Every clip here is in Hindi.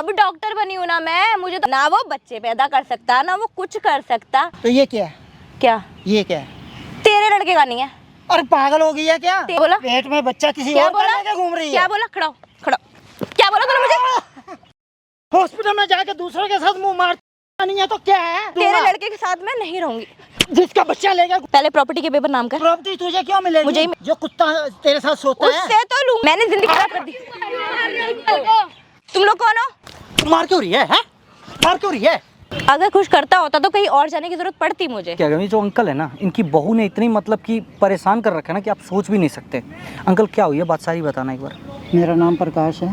अब डॉक्टर बनी हूँ ना मैं, मुझे तो ना वो बच्चे पैदा कर सकता ना वो कुछ कर सकता। तो ये क्या है? क्या ये क्या है? तेरे लड़के का नहीं है। अरे पागल हो गई है क्या? बोला पेट में बच्चा किसी क्या और बोला? का लेके घूम रही है? क्या बोला? खड़ा हो, खड़ा हो। क्या बोला तूने मुझे? हॉस्पिटल में जाके दूसरे के साथ मुंह मारता नहीं है तो क्या है? तेरे लड़के के साथ मैं नहीं रहूंगी। जिसका बच्चा लेगा पहले प्रॉपर्टी के पेपर नाम कर। प्रॉपर्टी तुझे क्यों मिलेगी? मुझे जो कुत्ता तेरे साथ सोता है उससे तो लूं। मैंने जिंदगी खराब कर दी। तुम लोग कौन हो? मार क्यों रही है? मार क्यों रही है? अगर कुछ करता होता तो कहीं और जाने की जरूरत पड़ती मुझे। क्या ये जो अंकल है ना, इनकी बहू ने इतनी मतलब कि परेशान कर रखा है ना कि आप सोच भी नहीं सकते। अंकल क्या हुई है, बात सारी बताना एक बार। मेरा नाम प्रकाश है।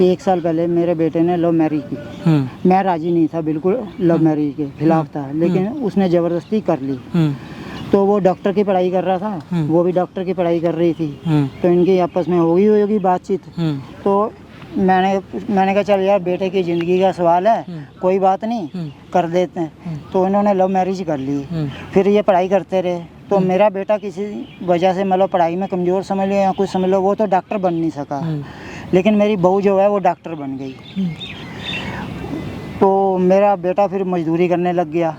1 साल पहले मेरे बेटे ने लव मैरिज की। मैं राजी नहीं था, बिल्कुल लव मैरिज के खिलाफ था, लेकिन उसने ज़बरदस्ती कर ली। तो वो डॉक्टर की पढ़ाई कर रहा था, वो भी डॉक्टर की पढ़ाई कर रही थी। तो इनकी आपस में होगी बातचीत। तो मैंने कहा चल यार, बेटे की ज़िंदगी का सवाल है, कोई बात नहीं, कर देते हैं। तो इन्होंने लव मैरिज कर ली। फिर ये पढ़ाई करते रहे। तो मेरा बेटा किसी वजह से मतलब पढ़ाई में कमज़ोर समझ लो या कुछ समझ लो, वो तो डॉक्टर बन नहीं सका। लेकिन मेरी बहू जो है वो डॉक्टर बन गई। तो मेरा बेटा फिर मजदूरी करने लग गया।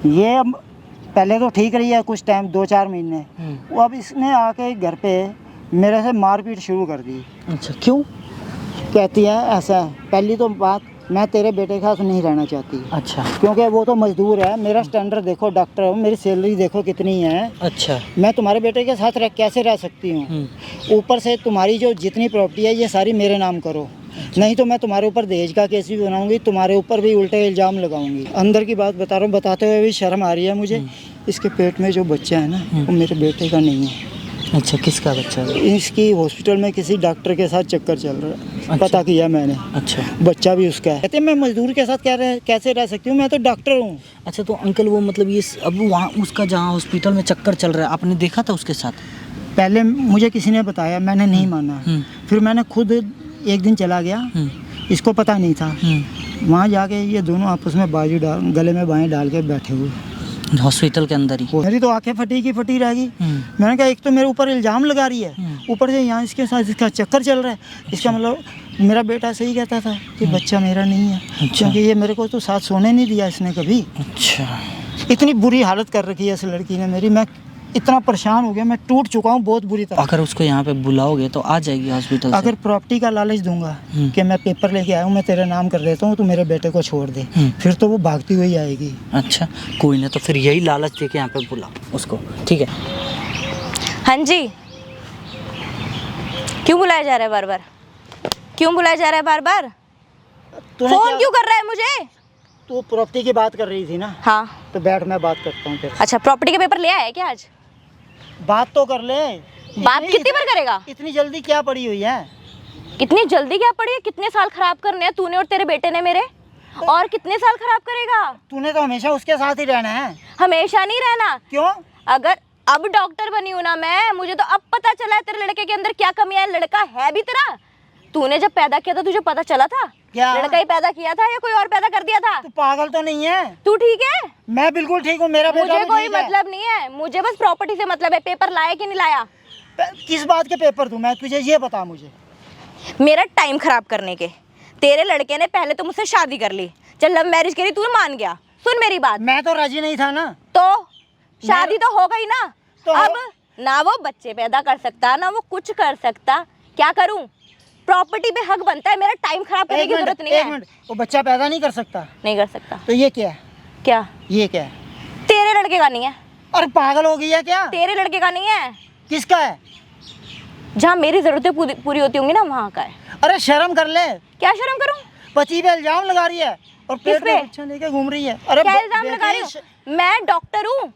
ये अब पहले तो ठीक रही है कुछ टाइम, 2-4 महीने। वो अब इसने आके घर पे मेरे से मारपीट शुरू कर दी। अच्छा, क्यों? कहती है ऐसा है, पहली तो बात, मैं तेरे बेटे के साथ नहीं रहना चाहती। अच्छा। क्योंकि वो तो मजदूर है, मेरा स्टैंडर्ड देखो, डॉक्टर हूँ, मेरी सैलरी देखो कितनी है। अच्छा। मैं तुम्हारे बेटे के साथ कैसे रह सकती हूँ? ऊपर से तुम्हारी जो जितनी प्रॉपर्टी है ये सारी मेरे नाम करो। नहीं तो मैं तुम्हारे ऊपर दहेज का केस भी बनाऊंगी, तुम्हारे ऊपर भी उल्टे इल्ज़ाम लगाऊंगी। अंदर की बात बता रहा हूँ, बताते हुए भी शर्म आ रही है मुझे। इसके पेट में जो बच्चा है ना, वो मेरे बेटे का नहीं है। अच्छा, किसका बच्चा है? इसकी हॉस्पिटल में किसी डॉक्टर के साथ चक्कर चल रहा है। अच्छा। पता किया मैंने। अच्छा। बच्चा भी उसका है। कहते मैं मजदूर के साथ कैसे रह सकती हूँ, मैं तो डॉक्टर हूँ। अच्छा, तो अंकल वो मतलब ये अब वहाँ उसका जहाँ हॉस्पिटल में चक्कर चल रहा है, आपने देखा था उसके साथ? पहले मुझे किसी ने बताया, मैंने नहीं माना। फिर मैंने खुद एक दिन चला गया, इसको पता नहीं था। वहाँ जाके ये दोनों आपस में बाजू डाल, गले में बाएं डाल के बैठे हुए हॉस्पिटल के अंदर ही। मेरी तो आंखें फटी की फटी रह गई। मैंने कहा एक तो मेरे ऊपर इल्ज़ाम लगा रही है, ऊपर से यहाँ इसके साथ इसका चक्कर चल रहा है। इसका मतलब मेरा बेटा सही कहता था कि बच्चा मेरा नहीं है। अच्छा। क्योंकि ये मेरे को तो साथ सोने नहीं दिया इसने कभी। अच्छा। इतनी बुरी हालत कर रखी है इस लड़की ने मेरी। मैं इतना परेशान हो गया, मैं टूट चुका हूँ बहुत बुरी तरह। अगर उसको यहाँ पे बुलाओगे तो आ जाएगी हॉस्पिटल से? अगर प्रॉपर्टी का लालच दूंगा कि मैं पेपर लेके आया हूँ, मैं तेरे नाम कर देता हूँ, तो मेरे बेटे को छोड़ दे, फिर तो वो भागती हुई आएगी। अच्छा, कोई ना, तो फिर यही लालच दे के यहाँ पे बुला उसको, ठीक है? हाँ जी। क्यों बुलाया जा रहा है बार बार? क्यों बुलाया जा रहा है बार बार? फोन क्यों कर रहा है मुझे? तू प्रॉपर्टी की बात कर रही थी ना? हाँ। तो बैठ, मैं बात करता हूँ तेरे से। अच्छा, प्रॉपर्टी के पेपर ले आया है क्या आज? बात तो कर ले। बात कितनी बार करेगा? इतनी जल्दी क्या पड़ी हुई है? इतनी जल्दी क्या पड़ी है? कितने साल खराब करने हैं तूने और तेरे बेटे ने मेरे? और कितने साल खराब करेगा? तूने तो हमेशा उसके साथ ही रहना है। हमेशा नहीं रहना। क्यों? अगर अब डॉक्टर बनी हूँ ना मैं, मुझे तो अब पता चला है तेरे लड़के के अंदर क्या कमी है। लड़का है भी तेरा? तूने जब पैदा किया था तुझे पता चला था? क्या? लड़का ही पैदा किया था या कोई और पैदा कर दिया था? तू पागल तो नहीं है? तू ठीक है? मैं बिल्कुल ठीक हूँ, मेरा बेटा मुझे भी कोई ठीक है। मतलब नहीं है, मुझे बस प्रॉपर्टी से मतलब है। पेपर लाया कि नहीं लाया? किस बात के पेपर दूं मैं तुझे, ये बता मुझे। मेरा टाइम खराब करने के। तेरे लड़के ने पहले तो मुझसे शादी कर ली, चल लव मैरिज करी, तू मान गया। सुन मेरी बात। मैं तो राजी नहीं था ना। तो शादी तो हो गई ना। तो अब ना वो बच्चे पैदा कर सकता ना वो कुछ कर सकता। क्या करूं? प्रॉपर्टी पे हक बनता है, मेरा टाइम खराब करने की जरूरत नहीं है। एक मिनट, वो बच्चा पैदा नहीं कर सकता? नहीं कर सकता। तो ये क्या है? क्या? ये क्या है? तेरे लड़के का नहीं है। अरे पागल हो गई है क्या? तेरे लड़के का नहीं है। किसका है? जहाँ मेरी जरूरतें पूरी होती होंगी ना, वहाँ का है। अरे शर्म कर ले। क्या शर्म करूं? पति पे इल्जाम लगा रही है और पेट में बच्चा लेके घूम रही है। अरे क्या इल्जाम लगा रही हूँ? मैं डॉक्टर हूँ,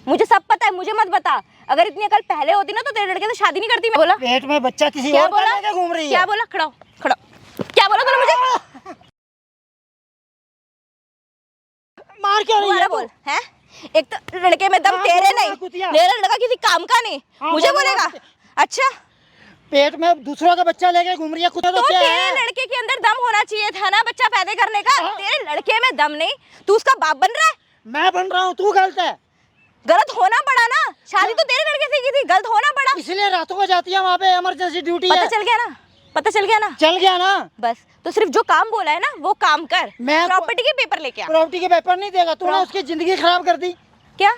मुझे सब पता है, मुझे मत बता। अगर इतनी अकल पहले होती ना तो तेरे लड़के से शादी नहीं करती मैं। बोला पेट में बच्चा किसी क्या और का बोला? लेके घूम रही है। क्या बोला? खड़ा हो, खड़ा हो। क्या बोला तूने मुझे? मार क्यों रही है? बोल हैं? एक तो लड़के में दम तेरे नहीं, मेरा लड़का किसी काम का नहीं, मुझे बोलेगा? अच्छा, पेट में दूसरों का बच्चा लेके घूम रही है, कुत्ता तो क्या तेरे है? लड़के के अंदर दम होना चाहिए था ना बच्चा पैदा करने का। तेरे लड़के में दम नहीं, तू उसका बाप बन रहा है। मैं बन रहा हूँ, तू गलत है। गलत होना पड़ा ना, शादी तो तेरे लड़के से की थी, गलत होना पड़ा। इसलिए रातों को जाती है वहाँ पे, इमरजेंसी ड्यूटी है। पता चल गया ना? पता चल गया ना? चल गया ना। बस तो सिर्फ जो काम बोला है ना वो काम कर। मैं प्रॉपर्टी के पेपर लेके आ। प्रॉपर्टी के पेपर नहीं देगा, तूने उसकी जिंदगी खराब कर दी। क्या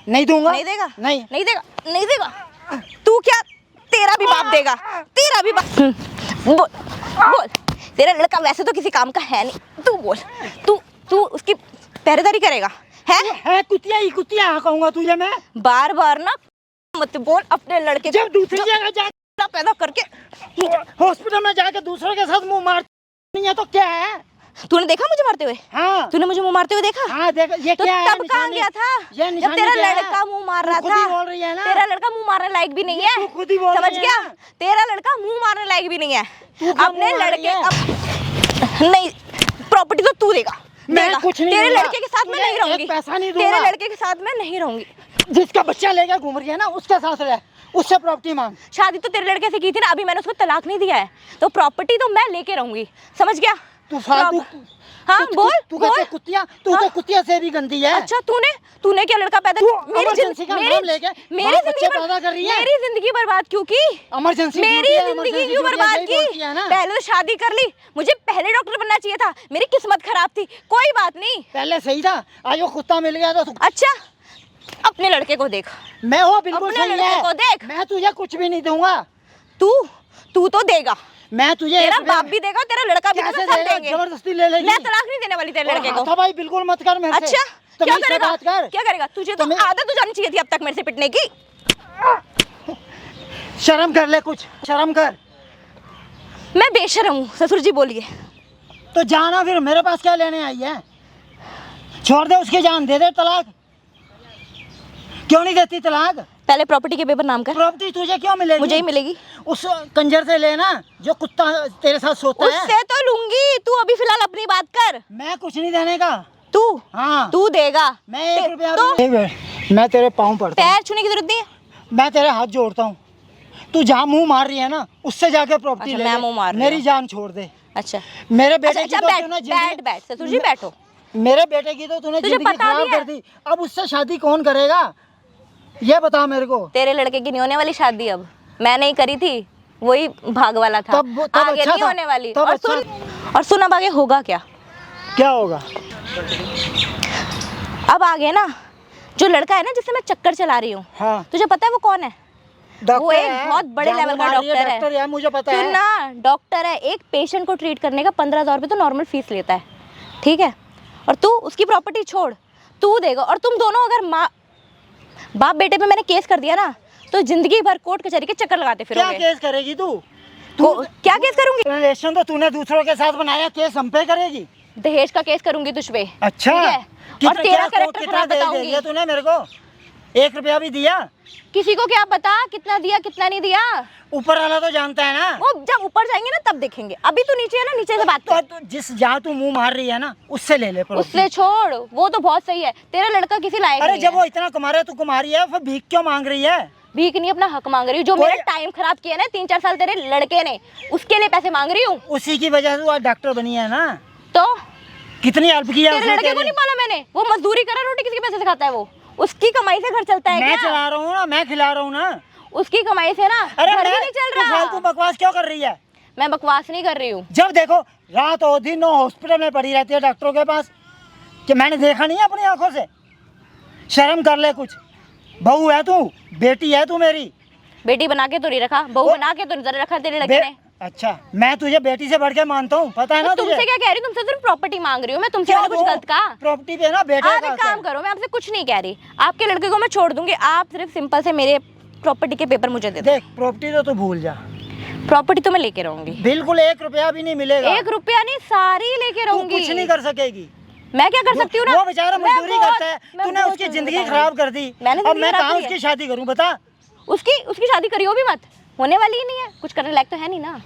नहीं दूंगा। नहीं देगा? नहीं नहीं देगा, नहीं देगा। तू क्या, तेरा भी बाप देगा, तेरा भी बाप। बोल बोल, तेरा लड़का वैसे तो किसी काम का है नहीं, तू बोल, तू उसकी पहरेदारी करेगा है कुतिया ही कुतिया कहूंगा तुझे मैं। बार बार ना मत बोल अपने लड़के जब दूसरी जगह जा पैदा करके। हॉस्पिटल में जाके दूसरों के साथ मुंह मार नहीं है तो क्या है? तूने देखा मुझे मारते हुए? हाँ। तूने मुझे मुंह मारते हुए देखा? हाँ देख, ये तो क्या है? तब कहाँ गया था ये जब तेरा क्या है? लड़का मुंह मार रहा तू खुद ही था? बोल रही है ना। तेरा लड़का मुंह मारने लायक भी नहीं है, तू खुद ही बोल समझ रही है गया? ना। तेरा लड़का मुंह मारने लायक भी नहीं है। तू क्यों अपने मुंह मार रही लड़के है? नहीं, प्रॉपर्टी तो तू देगा। मैं देगा। कुछ नहीं तेरे दूंगा। लड़के के साथ मैं तुझे नहीं एक रहूंगी, पैसा नहीं दूंगा। तेरे लड़के के साथ मैं नहीं रहूंगी। जिसका बच्चा लेकर घूम रही है ना उसके साथ रह, उससे प्रॉपर्टी मांग। शादी तो तेरे लड़के से की थी ना, अभी मैंने उसको तलाक नहीं दिया है, तो प्रॉपर्टी तो मैं लेके रहूंगी, समझ गया? तू फालतू। हाँ बोल तू बोल। कहते कुतिया, तू तो कुतिया से भी गंदी है। अच्छा तूने क्या लड़का पैदा तू मेरी emergency का नाम लेके मेरी बाप बच्चे जिंदगी पैदा कर रही है। मेरी जिंदगी बर्बाद क्यों की? इमरजेंसी मेरी जिंदगी क्यों बर्बाद की? पहले तो शादी कर ली, मुझे पहले डॉक्टर बनना चाहिए था, मेरी किस्मत खराब थी। कोई बात नहीं, पहले सही था, आज वो कुत्ता मिल गया तो अच्छा अपने लड़के को देख, मैं वो बिल्कुल अपने सही लड़के है। को देख। मैं तुझे कुछ भी नहीं दूंगा। तू तो देगा, मैं तुझे तेरा एक बाप भी देगा, तेरा लड़का भी कैसे देगा, सब देगा? देंगे। जबरदस्ती ले लेगी। मैं तलाक नहीं देने वाली तेरे लड़के को। भाई बिल्कुल मत कर मेरे से। अच्छा तो क्या मेरे से करेगा? बात कर। क्या करेगा? तुझे तो आदत हो जानी चाहिए थी अब तक मेरे से पिटने की। शर्म कर ले, कुछ शर्म कर। मैं बेशर्म हूँ, ससुर जी बोलिए। तो जाना फिर, मेरे पास क्या लेने आई है? छोड़ दे उसकी जान, दे दे तलाक। क्यों नहीं देती तलाक? पहले प्रॉपर्टी के पेपर नाम कर। प्रॉपर्टी तुझे क्यों मिलेगी? मुझे ही मिलेगी। उस कंजर से लेना जो कुत्ता तेरे साथ सोता है। उससे तो लूंगी, तू अभी फिलहाल अपनी बात कर। मैं कुछ नहीं देने का। तू हाँ तू देगा। मैं 1 रुपया तो भी। मैं तेरे पाँव पड़ता हूँ, पैर छूने की जरूरत नहीं है। मैं तेरे हाथ जोड़ता हूँ। तू जहाँ मुंह मार रही है ना उससे जाके प्रॉपर्टी अच्छा, ले मैं ले। मुंह मार रही मेरी हूँ। जान छोड़ दे। अच्छा मेरे बेटे अच्छा की तो बैठ तूने बैठ बैठ ससुर जी बैठो। मेरे बेटे की तो तूने तुझे जिंदगी पता खराब भी है? कर दी। अब उससे शादी कौन करेगा ये बता मेरे को। तेरे लड़के की नहीं होने वाली शादी, अब मैं नहीं करी थी, वही भाग वाला था। तब आगे अच्छा नहीं था। होने वाली। तब और सुन अब आगे होगा क्या? क्या होगा? अब आगे ना जो लड़का है ना जिससे मैं चक्कर चला रही हूँ, हाँ तुझे पता है वो कौन है? वो एक है, बहुत बड़े जानो लेवल का मार रही डॉक्टर डॉक्टर है, मुझे पता सुन है। ना, डॉक्टर है, एक पेशेंट को ट्रीट करने का 15,000 रुपये तो नॉर्मल फीस लेता है, ठीक है? और तू उसकी प्रॉपर्टी छोड़, तू देगा। और तुम दोनों अगर माँ बाप बेटे पे मैंने केस कर दिया ना तो जिंदगी भर कोर्ट कचहरी के चक्कर लगाते क्या फिरोगे। केस करेगी तू? क्या केस करूंगी? रिलेशन तो तूने दूसरों के साथ बनाया, केस हम पे करेगी? दहेज का केस करूंगी तुझ पे। अच्छा ठीक है? और तेरा कैरेक्टर खराब दे बताऊंगी। दिया तूने मेरे को? 1 रुपया भी दिया? किसी को क्या पता कितना दिया कितना नहीं दिया, ऊपर वाला तो जानता है ना। वो जब ऊपर जाएंगे ना तब देखेंगे, अभी तू नीचे है ना, नीचे से बात कर। तो जिस जहाँ तू मुंह मार रही है ना उससे ले ले प्रॉपर्टी। उससे छोड़, वो तो बहुत सही है, तेरा लड़का किसी लायक अरे नहीं जब है। वो इतना कमा रहा है तू कमा रही है, फिर भीख क्यों मांग रही है? भीख नहीं, अपना हक मांग रही हूँ। जो कोई- मेरा टाइम खराब किया ना 3-4 साल तेरे लड़के ने, उसके लिए पैसे मांग रही हूँ। उसी की वजह से तू आज डॉक्टर बनी है ना। तो कितनी हेल्प किया तेरे उसने लड़के को तेरी? नहीं माला मैंने, वो मजदूरी कर रहा, रोटी किसके पैसे से खाता है? वो उसकी कमाई से घर चलता है मैं क्या? चला रहा हूँ ना, मैं खिला रहा हूँ ना। उसकी कमाई से ना अरे घर भी मैं नहीं चल तू फालतू रहा। बकवास क्यों कर रही है? मैं बकवास नहीं कर रही हूँ। जब देखो रात और दिन हॉस्पिटल में पड़ी रहती है डॉक्टरों के पास, कि मैंने देखा नहीं है अपनी आंखों से? शर्म कर ले कुछ। बहू है तू, बेटी है तू मेरी। बेटी बना के तो नहीं रखा, बहू बना के तो नहीं रखा तेरे लड़के ने। अच्छा, मैं तुझे बेटी से बढ़ के मानता हूँ, पता है ना तुझे? तुमसे क्या कह रही हूँ? तुमसे सिर्फ प्रॉपर्टी मांग रही हूँ मैं, तुमसे मैंने कुछ गलत कहा? प्रॉपर्टी पे ना बेटे आप का एक हक काम है। करो, मैं आपसे कुछ नहीं कह रही, आपके लड़के को मैं छोड़ दूंगी, आप सिर्फ सिंपल से मेरे प्रॉपर्टी के पेपर मुझे दे दो। देख प्रॉपर्टी तो तू भूल जा, प्रॉपर्टी तो मैं लेके रहूंगी। बिल्कुल 1 रुपया भी नहीं मिलेगा। 1 रुपया नहीं, सारी लेके तू रहूंगी। कुछ नहीं कर सकेगी। मैं क्या कर सकती हूँ ना? वो बेचारा मैं मजदूरी बहुत- करता है, मैं तूने बहुत उसकी चीज़ें जिंदगी बताऊंगी। खराब कर दी। मैंने अब जिंदगी मैं खराब कहाँ करी है? उसकी शादी करूँ बता? उसकी शादी करियो भी मत, होने वाली ही नहीं है, कुछ करने लायक तो है नहीं ना।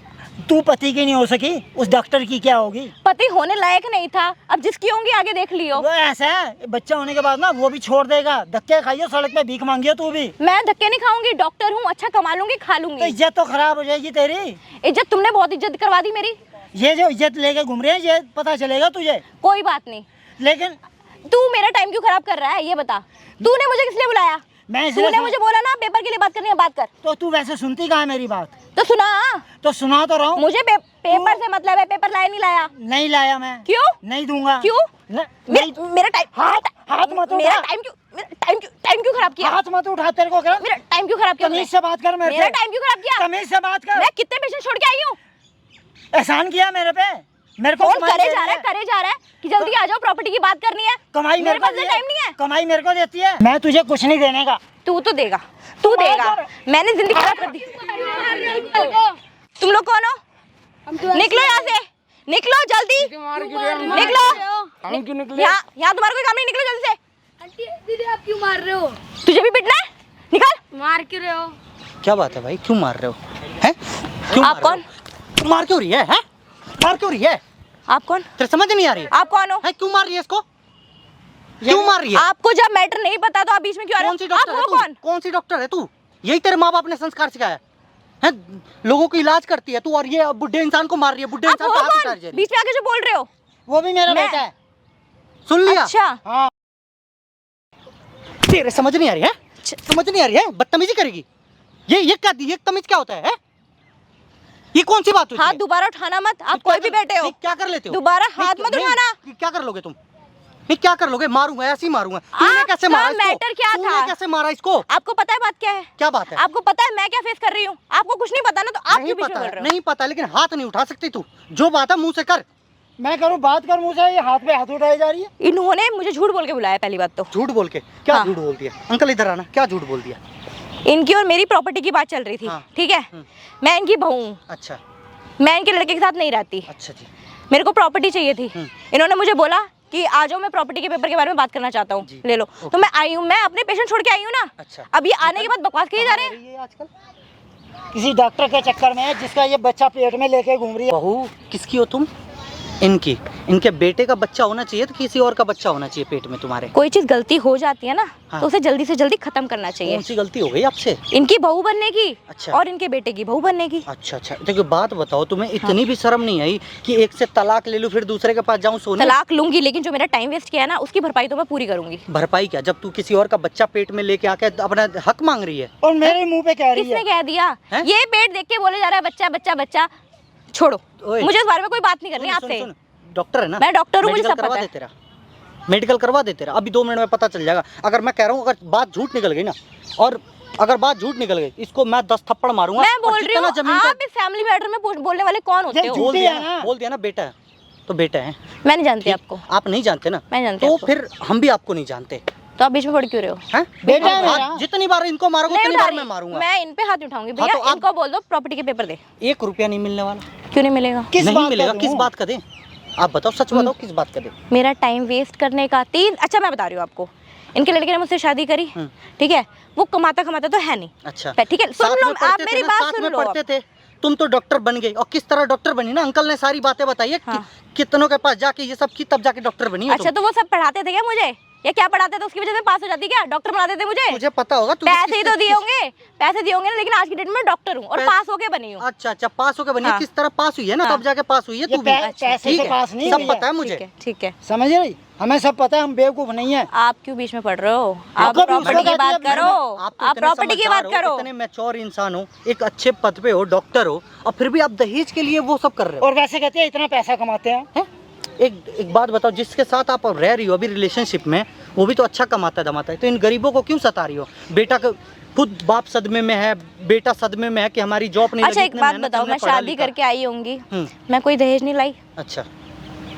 तू पति की नहीं हो सकी, उस डॉक्टर की क्या होगी? पति होने लायक नहीं था, अब जिसकी होंगी आगे देख लियो। वो ऐसा है, बच्चा होने के बाद ना वो भी छोड़ देगा। धक्के खाइयो, सड़क पे भीख मांगियो तू भी। मैं धक्के नहीं खाऊंगी, डॉक्टर हूँ, अच्छा कमा लूंगी, खा तो लूंगी। इज्जत तो खराब हो जाएगी तेरी। इज्जत तुमने बहुत इज्जत करवा दी मेरी। ये जो इज्जत लेके घूम रहे हैं ये पता चलेगा तुझे। कोई बात नहीं, लेकिन तू मेरा टाइम क्यों खराब कर रहा है ये बता। तूने मुझे किस लिए बुलाया? मैं इसलिए तूने मुझे बोला ना पेपर के लिए बात करनी है, बात कर। तो तू वैसे सुनती कहाँ है मेरी बात? तो सुना। तो सुना तो रहा हूँ। मुझे पेपर से मतलब है, पेपर लाया नहीं लाया? नहीं लाया मैं। क्यों? नहीं दूंगा। क्यों? मेरा टाइम, हाथ मत उठा। मेरा टाइम क्यों खराब किया? हाथ मत उठा, तेरे को क्या? मेरा टाइम क्यों खराब किया? तमीज से बात कर मेरे से। मेरा टाइम क्यों खराब किया? तमीज से बात कर। मैं कितने पेशेंट छोड़ के आई हूँ? एहसान किया मेरे पे। मेरे को कौन कमाई करे दे जा रही रहा है, करे जा रहा है कि जल्दी आ जाओ, प्रॉपर्टी की बात करनी है। कमाई मेरे पास को टाइम नहीं है। कमाई मेरे को देती है। मैं तुझे कुछ नहीं देने का। तू तो देगा, तू देगा। मैंने जिंदगी खराब कर दी। तुम लोग कौन हो? निकलो यहाँ से, निकलो जल्दी, निकलो। यहाँ तुम्हारा कोई काम नहीं, निकलो जल्दी से। आंटी दीदी आप क्यों मार रहे हो? तुझे भी पिटना है? निकल। मार क्यों रहे हो? क्या बात है भाई, क्यों मार रहे हो? हैं? क्यों आप मार कौन? रहे हो? मार क्यों रही है? हैं? मार क्यों रही है? आप कौन? तेरे समझ नहीं आ रही? आप कौन हो? है क्यों मार रही है इसको? क्यों मार रही है? आपको जब मैटर नहीं पता तो आप बीच में क्यों आ रहे कौन सी हो? डॉक्टर आप है हो तू? कौन? कौन सी डॉक्टर है तू? यही तेरे माँ बाप ने संस्कार सिखाया है? लोगों को इलाज करती है तू, और ये बुढ़े इंसान को मार रही है। बुढ़े आप इंसान हो का हाथ कौन? उतार जा रही है। बीच में आके जो बोल रहे हो? वो भी मेरा मैं- बेटा है। सुन लिया? अच्छा, हाँ। तेरे समझ नहीं आ रही है? समझ नहीं आ रही है? बदतमीजी करेगी। ये तमीज क्या होता है? ये कौन सी बात हुई? हाथ दोबारा उठाना मत। आप कोई भी बैठे हो, क्या कर लेते हो? दोबारा हाथ मत उठाना। क्या कर लोगे तुम? नहीं क्या कर लोगे? मारूंगा, ऐसे ही मारूंगा। तूने कैसे आपका मारा इसको? मैटर क्या तूने था? कैसे मारा इसको? आपको पता है बात क्या है? क्या बात है? आपको पता है मैं क्या फेस कर रही हूँ? आपको कुछ नहीं पता ना, तो आप नहीं क्यों बीच में पता बोल है, रहे हो? नहीं पता, लेकिन हाथ नहीं उठा सकती तू। जो बात है मुंह से कर। मैं करूँ बात कर मुझसे, ये हाथ पे हाथ उठाई जा रही है। इन्होंने मुझे झूठ बोल के बुलाया पहली बात तो। झूठ बोल के? क्या हाँ। झूठ बोल दिया? अंकल इधर आना, क्या झूठ बोल दिया? इनकी और मेरी प्रॉपर्टी की बात चल रही थी, हाँ। ठीक है? मैं इनकी बहू हूँ, अच्छा मैं इनके लड़के के साथ नहीं रहती। अच्छा जी। मेरे को प्रॉपर्टी चाहिए थी। इन्होंने मुझे बोला कि आ जाओ, मैं प्रॉपर्टी के पेपर के बारे में बात करना चाहता हूँ, जी। ले लो। तो मैं आई हूँ, मैं अपने पेशेंट छोड़ के आई हूँ ना। अच्छा। अब ये आने के बाद बकवास किए जा रहे हैं। ये आजकल किसी डॉक्टर के चक्कर में जिसका ये बच्चा पेट में लेके घूम रही है। बहू किसकी हो तुम? इनकी। इनके बेटे का बच्चा होना चाहिए तो किसी और का बच्चा होना चाहिए पेट में तुम्हारे। कोई चीज गलती हो जाती है ना, हाँ। तो उसे जल्दी से जल्दी खत्म करना चाहिए। कौन सी गलती हो गई आपसे? इनकी बहू बनने की, अच्छा। और इनके बेटे की बहू बनने की। अच्छा अच्छा, देखो बात बताओ, तुम्हें इतनी भी शर्म नहीं आई कि एक से तलाक ले लूं फिर दूसरे के पास जाऊं सोने? तलाक लूंगी, लेकिन जो मेरा टाइम वेस्ट किया है ना, उसकी भरपाई तो मैं पूरी करूंगी। भरपाई क्या, जब तू किसी और का बच्चा पेट में लेके आके अपना हक मांग रही है? और मेरे मुंह पे कह रही किसने है। कह दिया? हैं? ये पेट देख के बोले जा रहा है बच्चा बच्चा बच्चा। छोड़ो, ओए। मुझे इस बारे में कोई बात नहीं करनी सुन, आपसे। सुन, सुन, डॉक्टर है ना? मैं डॉक्टर हूँ, मुझे मेडिकल सब करवा पता दे है। तेरा। मेडिकल करवा दे तेरा, अभी 2 मिनट में पता चल जाएगा। अगर मैं कह रहा हूँ, अगर बात झूठ निकल गई ना, और अगर बात झूठ निकल गई, इसको मैं 10 थप्पड़ मारूंगा। मैं और बोल रही जितना हूँ, जमीन आप पे इस फैमिली मैटर में बोलने वाले कौन होते ये हो? झूठ बोल दिया है ना, ना। बोल दिया ना, बेटा है तो बेटा है। मैं नहीं जानती आपको। आप नहीं जानते ना, मैं जानती तो हूँ आपको। फिर हम भी आपको नहीं जानते तो आप बीच में पड़ क्यों रहे हो? हैं? बेटा है हाथ मेरा। जितनी बार इनको मारोगे नहीं उतनी उठा बार रही। मैं मारूंगा। मैं इन पे हाथ नहीं उठाऊंगी हाँ, भैया। तो आप- इनको बोल दो प्रॉपर्टी के पेपर दे। 1 रुपया नहीं मिलने वाला। क्यों नहीं मिलेगा? किस नहीं बात का मिलेगा, दूं? किस बात का दे? आप बताओ, सच बताओ, किस बात का दे? मेरा टाइम वेस्ट करने का 3। अच्छा मैं बता रही हूँ आपको, इनके लड़के ने मुझसे शादी करी, ठीक है? वो कमाता कमाता तो है नहीं। अच्छा ठीक है, सुन साथ लो, में आप पढ़ते थे मेरी ना, बात साथ सुन में लो। पढ़ते थे। तुम तो डॉक्टर बन गई, और किस तरह डॉक्टर बनी ना, अंकल ने सारी बातें बताई है। हाँ। कितनों के पास जाके ये सब की, तब जाके डॉक्टर बनी है अच्छा, तो वो सब पढ़ाते थे क्या मुझे, या क्या पढ़ाते थे उसकी वजह से पास हो जाती? क्या डॉक्टर बनाते थे मुझे? तुझे पता होगा तू पैसे ही तो दिए होंगे, पैसे दिए होंगे ना, लेकिन आज की डेट में डॉक्टर हूँ और पैसे- पास होके बनी हूँ। अच्छा अच्छा, पास होके बनी है। हाँ। किस तरह पास हुई है ना, हाँ। तब जाके पास हुई है ये तू भी। पैसे ठीक से है, पास नहीं सब हुई है। पता है मुझे। ठीक है, ठीक है। समझ रही? हमें सब पता है, हम बेवकूफ नहीं है। आप क्यों बीच में पढ़ रहे हो? आप आपको भी प्रॉपर्टी उसको की बात कहती है, करो, आप तो आप इतने प्रॉपर्टी की समझदार बात हो, करो। इतने मैच्योर इंसान हो, एक अच्छे पद पे हो, डॉक्टर हो, और फिर भी आप दहेज के लिए वो सब कर रहे हो। और वैसे कहते हैं इतना पैसा कमाते हैं। हैं? एक बात बताओ, जिसके साथ आप रह रही हो अभी रिलेशनशिप में, वो भी तो अच्छा कमाता धमाता है, तो इन गरीबों को क्यों सता रही हो? बेटा का खुद बाप सदमे में है, बेटा सदमे में है कि हमारी जॉब नहीं अच्छा लगी, एक इतने बात मेहनत बताओ, हमने मैं पढ़ा शादी लिखा। करके आई होंगी, हम्म। मैं कोई दहेज नहीं लाई। अच्छा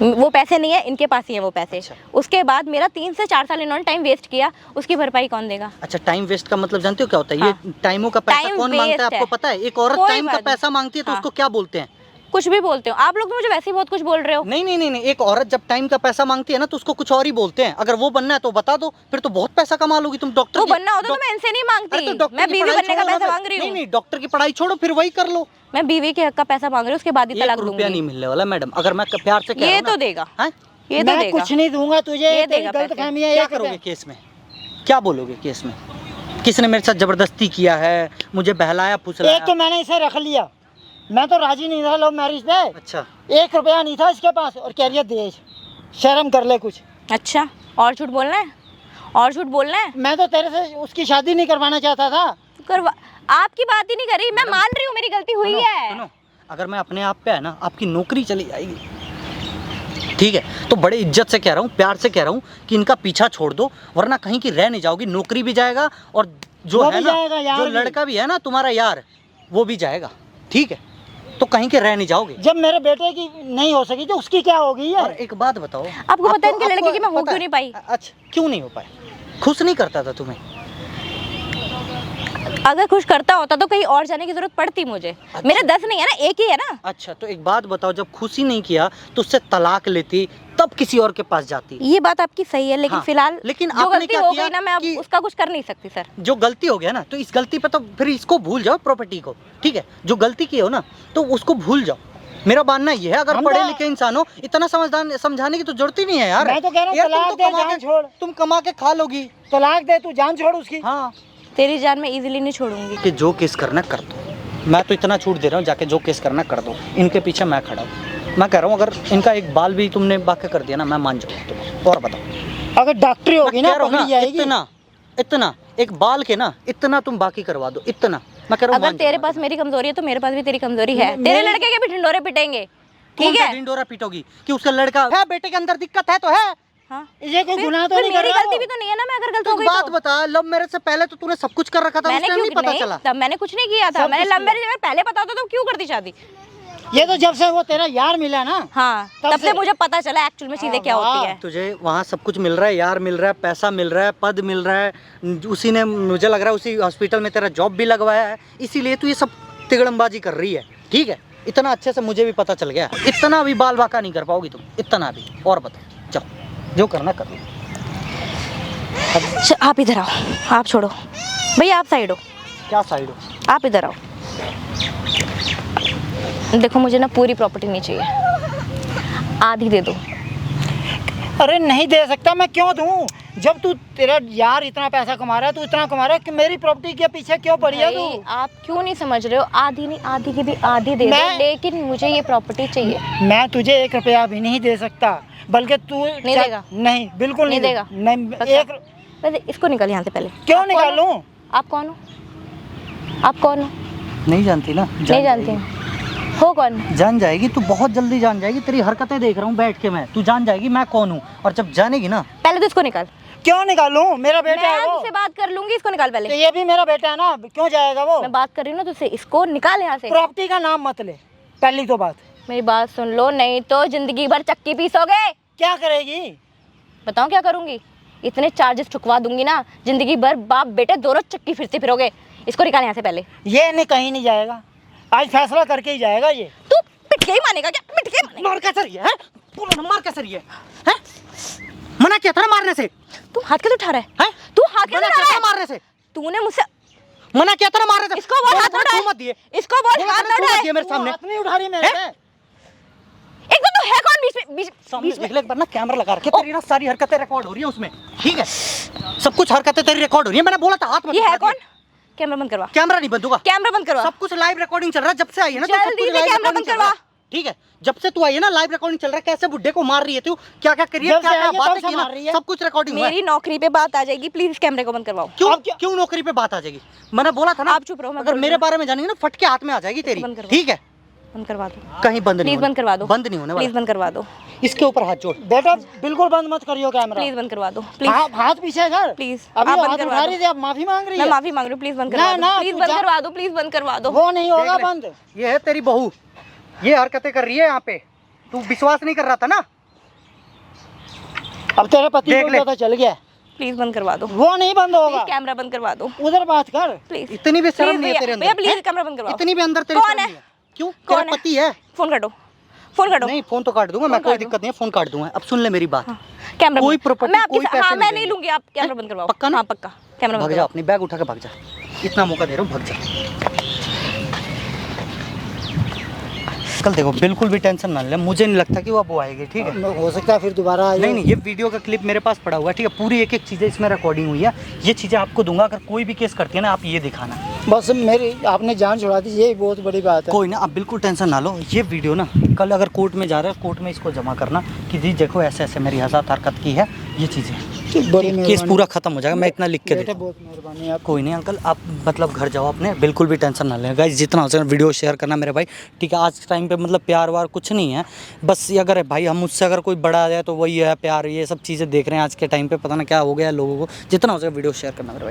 वो पैसे नहीं है, इनके पास ही है वो पैसे। अच्छा। उसके बाद मेरा 3 से 4 साल इन्होंने टाइम वेस्ट किया, उसकी भरपाई कौन देगा? अच्छा, टाइम वेस्ट का मतलब जानते हो क्या होता है? हाँ। ये टाइमों का पैसा टाइम कौन मांगता है वेस्ट आपको है। पता है? एक औरत कोई टाइम का बात नहीं। पैसा मांगती है तो हाँ। उसको क्या बोलते हैं? कुछ भी बोलते हो आप लोग, तो मुझे वैसे ही बहुत कुछ बोल रहे हो। नहीं नहीं नहीं नहीं, एक औरत जब टाइम का पैसा मांगती है ना, तो उसको कुछ और ही बोलते हैं। अगर वो बनना है तो बता दो, फिर तो बहुत पैसा कमा लोगी तुम। डॉक्टर वो की- बनना होता तो मैं इनसे नहीं अरे मांगती, तो डॉक्टर मैं की बीवी पढ़ाई बनने का छोड़ो ना पैसा फिर। मांग रही नहीं हूँ। नहीं, डॉक्टर की पढ़ाई छोड़ो, फिर वही कर लो। मैं बीवी के हक का पैसा मांग रही हूँ, उसके बाद ही 1 तलाक रुपया नहीं दूंगी। मिलने वाला मैडम, अगर मैं प्यार से कह रहा ये हूं ना। तो देगा, हैं? ये तो मैं देगा। कुछ नहीं दूंगा तुझे, ये तेरी देगा गलत पैसे। फहमी है। क्या एक करोगे रुपया। केस में? क्या बोलोगे केस में? किसने मेरे साथ जबरदस्ती किया है, मुझे बहलाया फुसलाया? एक तो मैंने इसे रख लिया, मैं तो राजी नहीं था लव मैरिज पे। अच्छा 1 रुपया नहीं था इसके पास, और कह रही है दहेज। शर्म कर ले कुछ। अच्छा, और झूठ बोलना है? और झूठ बोलना है? मैं तो तेरे से उसकी शादी नहीं करवाना चाहता था। करवा, आपकी बात ही नहीं करी, मैं मान रही हूँ मेरी गलती हुई है। सुनो, अगर मैं अपने आप पे है ना, आपकी नौकरी चली जाएगी, ठीक है? तो बड़े इज्जत से कह रहा हूँ, प्यार से कह रहा हूँ कि इनका पीछा छोड़ दो, वरना कहीं की रह नहीं जाओगी, नौकरी भी जाएगा और जो वो है भी ना, जाएगा, यार जो भी। लड़का भी है ना तुम्हारा यार, वो भी जाएगा, ठीक है? तो कहीं के रह नहीं जाओगे। जब मेरे बेटे की नहीं हो सकी तो उसकी क्या होगी और है? एक बात बताओ, आपको पता है इनके लड़के की मैं हो पता क्यों नहीं पाई? अच्छा, क्यों नहीं हो पाए? खुश नहीं करता था तुम्हें? अगर खुश करता होता तो कहीं और जाने की जरूरत पड़ती मुझे। अच्छा। मेरे 10 नहीं है ना, एक ही है ना। अच्छा, तो एक बात बताओ, जब खुशी नहीं किया तो उससे तलाक लेती, तब किसी और के पास जाती? ये बात आपकी सही है, लेकिन हाँ, फिलहाल लेकिन जो आपने गलती क्या हो किया गई ना, मैं अब कि- उसका कुछ कर नहीं सकती सर। जो गलती हो गया ना, तो इस गलती पे तो फिर इसको भूल जाओ, प्रॉपर्टी को, ठीक है? जो गलती की हो ना, तो उसको भूल जाओ। मेरा मानना ये है, अगर हम पढ़े तो- लिखे इंसान हो, इतना समझदार समझाने की तो जरूरत ही नहीं है यार। मैं तो कह रहा हूँ यार, तुम तलाक तो दे, कमा जान के- छोड़। तुम कमा के खा लोगी। तलाक दे, तू जान छोड़ उसकी। हाँ, तेरी जान मैं इजीली नहीं छोड़ूंगी। कि जो केस करना कर दो, मैं तो इतना छूट दे रहा हूँ, जाके जो केस करना कर दो, इनके पीछे मैं खड़ा हूँ। मैं कह रहा हूँ, अगर इनका एक बाल भी तुमने बाकी कर दिया ना, मैं मान जाऊँगा तुम्हें। और बताओ, अगर डॉक्टरी होगी मैं ना कह रहा हूँ पकड़ी जाएगी। इतना एक बाल के ना, इतना तुम बाकी करवा दो, इतना मैं कह रहा हूँ। अगर मान तेरे जाऊंगा। पास मेरी कमजोरी है तो मेरे पास भी तेरी कमजोरी है। मे- तेरे मेरी- लड़के के भी ढिंडोरे पिटेंगे, कौन ठीक सा है? ढिंडोरा पीटोगी कि उसका लड़का है, बेटे के अंदर दिक्कत है तो है? हाँ, ये कोई फिर- गुनाह तो फिर नहीं कर मेरी रहा गलती वो। भी तो नहीं है ना, मैं अगर गलत तो हो एक गई बात तो। बता, लव मैरिज से पहले तो तूने सब कुछ कर रखा था, उस मैंने टाइम क्यों नहीं पता नहीं, चला? तब मैंने कुछ नहीं किया था। सब मैंने कुछ लव किया। मैरिज अगर पहले पता होता तो क्यों करती शादी? ये तो जब से वो तेरा यार मिला ना, हाँ, तब तब से से- मुझे पता चला एक्चुअल में चीजें क्या होती है। तुझे वहाँ सब कुछ मिल रहा है, यार मिल रहा है, पैसा मिल रहा है, पद मिल रहा है, उसी ने मुझे लग रहा है उसी हॉस्पिटल में तेरा जॉब भी लगवाया है, इसीलिए तू ये सब तिगड़मबाजी कर रही है, ठीक है? इतना अच्छे से मुझे भी पता चल गया। इतना भी बाल बाका नहीं कर पाओगी तुम, इतना भी। और बताओ, चलो जो करना कर लो। आप इधर आओ, आप छोड़ो भैया, आप साइड हो, क्या साइड हो? आप इधर आओ। देखो मुझे ना पूरी प्रॉपर्टी नहीं चाहिए, आधी दे दो। अरे नहीं दे सकता, मैं क्यों दूं? जब तू तेरा यार इतना पैसा कमा रहा है, तू इतना कमा रहा है कि मेरी प्रॉपर्टी के पीछे क्यों पड़ी है भाई, तू? आप क्यों नहीं समझ रहे हो? आधी नहीं, आधी की भी आधी दे दो, मैं- लेकिन मुझे ये प्रॉपर्टी चाहिए। मैं तुझे 1 रुपया भी नहीं दे सकता, बल्कि तू नहीं देगा? नहीं, बिल्कुल नहीं नहीं देगा? नहीं, पक्का? एक वैसे इसको निकल यहाँ से पहले। क्यों आप कौन हो? निकालूं? आप कौन हो? आप कौन हो? नहीं जानती ना? नहीं जानती हो कौन? जान जाएगी तू, बहुत जल्दी जान जाएगी। तेरी हरकतें देख रहा हूँ बैठ के मैं, तू जान जाएगी मैं कौन हूँ। और जब जानेगी ना, पहले तो इसको निकाल। क्यों निकालूं? मेरा बेटा मैं है वो। तुझसे बात कर लूंगी, इसको निकाल तो पहले। ये भी मेरा बेटा है ना, क्यों जाएगा वो? मैं बात कर रही हूँ ना तुझसे, इसको निकाल यहाँ से। प्रॉपर्टी का नाम मत ले, पहली तो बात। मेरी बात सुन लो, नहीं तो जिंदगी भर चक्की पीसोगे। क्या करेगी? बताऊँ क्या करूँगी? इतने चार्जेस चुकवा दूंगी ना, जिंदगी भर बाप बेटे दोनों चक्की फिरते फिरोगे। इसको निकाल यहाँ से पहले। ये नहीं, कहीं नहीं जाएगा, आज फैसला करके ही जाएगा ये। तू पिट के ही मानेगा क्या? पिट के ही मानेगा? मार कैसे रही है? बोलो ना, मार कैसे रही है? मना किया था ना मारने से? तू हाथ कैसे उठा रहा है? हैं? तू हाथ कैसे मना उठा किया रहा था है? मारने से? तूने मुझसे मना किया था ना मारने से? इसको बोल बोला हाथ था ना, उठाए। तू मत दिए। इसको बोल बोला था हाथ ना, तू मत उठाए। दिए मेरे तू सामने। हाथ नहीं उठा रही मेरे हैं? एक तो तू है कौन बीच सामने में? देख ले एक बार ना, कैमरा लगा रखे, तेरी ना सारी हरकतें रिकॉर्ड हो रही है उसमें, ठीक है? सब कुछ हरकतें तेरी रिकॉर्ड हो रही है। मैंने बोला था हाथ मत ये है उठा कौन? दिए। कैमरा बंद करवा। कैमरा नहीं बंद होगा। कैमरा बंद करवा। सब कुछ लाइव रिकॉर्डिंग चल रहा है, जब से आई है ना, तो सब जल्दी कुछ से लाइव कैमरा रिकॉर्डिंग बंद चल रहा है, करवा। ठीक है? जब से तू आई है ना, लाइव रिकॉर्डिंग चल रहा है, कैसे बुड्ढे को मार रही है तू, क्या क्या कर रही है, जब से क्या क्या आई है, बातें तब से की ना, मार रही है। सब कुछ रिकॉर्डिंग हुआ है। मेरी नौकरी पे बात आ जाएगी, प्लीज इस कैमरे को बंद करवाओ। क्यों अब क्या- क्यों नौकरी पे बात आ जाएगी? मैंने बोला था ना, आप चुप रहो, मैं अगर बोल मेरे रही हूँ। बारे में जानेंगे ना, फट के हाथ में आ जाएगी तेरी, बंद करवा। ठीक है? बंद करवा दो, कहीं बंद नहीं प्लीज होने- बंद करवा दो। बंद नहीं होने प्लीज वाला। बंद करवा दो, इसके ऊपर हाथ जोड़। बेटा बिल्कुल बंद मत करियो कैमरा। प्लीज बंद करवा दो, प्लीज। हाथ पीछे कर। प्लीज, अभी आप वो बंद हाथ करवा उठा दो। रही थी, अब माफी मांग रही मैं है। माफी मांग रही हूँ, प्लीज बंद ना, करवा ना, दो, प्लीज तू बंद जा। करवा दो, प्लीज बंद करवा दो। वो नहीं होगा देख ले, बंद। ये है तेरी बहू, ये हरकतें कर रही है यहाँ पे। तू विश्वास नहीं कर रहा था ना? अब तेरे पति देख को ले। पता चल गया, प्लीज बंद करवा दो, वो नहीं बंद प्लीज होगा। कैमरा बंद करवा दो, उधर बात कर। प्लीज। इतनी भी शर्म प्लीज नहीं है तेरे भैया, अंदर? प्लीज हैं? कैमरा बंद करवाओ। इतनी भी अंदर तेरी कौन शर्म है? नहीं है? क्यों? कौन तेरा है? पति है। फोन काटो, फोन काटो। नहीं, फोन तो काट दूंगा मैं, फोन कोई काट दो। दिक्कत नहीं है, फोन काट दूंगा। अब सुन ले मेरी बात, कैमरा कोई बंद। प्रॉपर्टी, मैं आपकी कोई पैसे हाँ, नहीं मैं देंगे। नहीं लूंगी, आप कैमरा बंद करवाओ। पक्का ना? हाँ पक्का, कैमरा बंद भाग जा, करवाओ। अपनी बैग उठा के भाग जा। इतना मौका दे रहा हूँ, भाग जा। कल देखो, बिल्कुल भी टेंशन ना ले, मुझे नहीं लगता कि वो अब वो आएगी, ठीक है? हो सकता है फिर दोबारा आए। नहीं नहीं, ये वीडियो का क्लिप मेरे पास पड़ा हुआ है, ठीक है? पूरी एक एक चीज़ें इसमें रिकॉर्डिंग हुई है, ये चीज़ें आपको दूंगा। अगर कोई भी केस करती है ना, आप ये दिखाना। बस मेरी आपने जान छुड़ा दी, यही बहुत बड़ी बात है। कोई ना, आप बिल्कुल टेंशन ना लो। ये वीडियो ना कल अगर कोर्ट में जा रहा है, कोर्ट में इसको जमा करना कि जी देखो ऐसे ऐसे मेरी हज़ार हरकत की है, ये चीज़ें। बड़ी केस मेहरबानी। पूरा खत्म हो जाएगा, मैं इतना लिख के बेटा देता हूँ। बहुत मेहरबानी आप। कोई नहीं अंकल, आप मतलब घर जाओ अपने, बिल्कुल भी टेंशन ना लें गाइस। जितना हो सके वीडियो शेयर करना मेरे भाई, ठीक है। आज के टाइम पे मतलब प्यार वार कुछ नहीं है, बस ये अगर भाई हम मुझसे अगर कोई बड़ा आ जाए तो वही है प्यार, ये सब चीज़ें देख रहे हैं आज के टाइम पे, पता ना क्या हो गया है लोगों को। जितना हो सके वीडियो शेयर करना मेरे भाई।